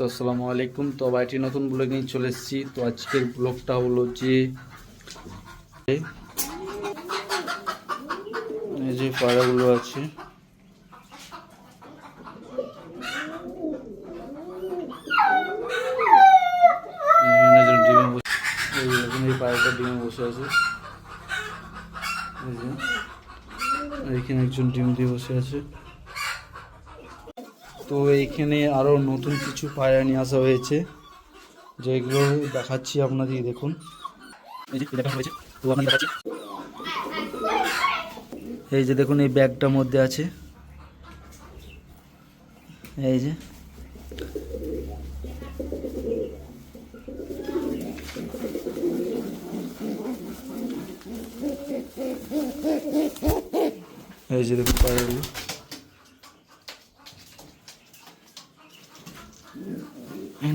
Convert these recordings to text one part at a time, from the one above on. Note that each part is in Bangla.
আসসালামু আলাইকুম। তো বাইটি নতুন ব্লগ নিয়ে চলে এসেছি। তো আজকের ব্লগটা হলো যে এই যে পায়রাগুলো আছে, এখানে যে ডিমে বসে, এই পায়রাটা ডিমে বসে আছে। এই যে এইখানে একজন ডিম দিয়ে বসে আছে। তো এইখানে আরো নতুন কিছু পায়রা নিয়ে আসা হয়েছে, যেগুলো দেখাচ্ছি আপনাদের। দেখুন, এই যে দেখা হয়েছে, তো আপনাদের দেখাচ্ছি। এই যে দেখুন, এই ব্যাগটার মধ্যে আছে, এই যে এই যে দেখুন পায়রাগুলো।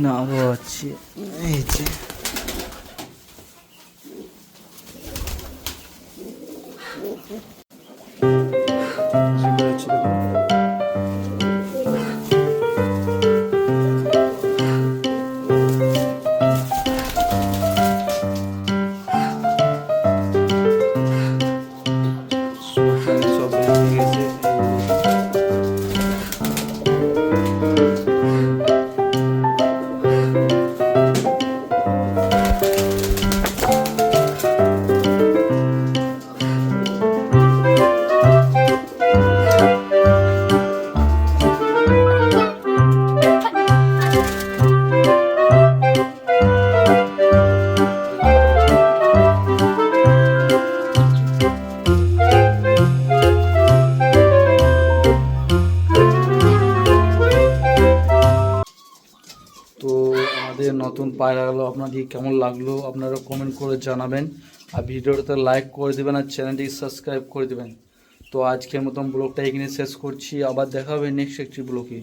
না আরো আছে, এই যে তো আমাদের নতুন পায়রাগুলো আপনাদের কেমন লাগলো আপনারা কমেন্ট করে জানাবেন, আর ভিডিওটাতে লাইক করে দেবেন, আর চ্যানেলটি সাবস্ক্রাইব করে দেবেন। তো আজকের মতন ব্লগটা এখানে শেষ করছি, আবার দেখা হবে নেক্সট একটি ব্লগে।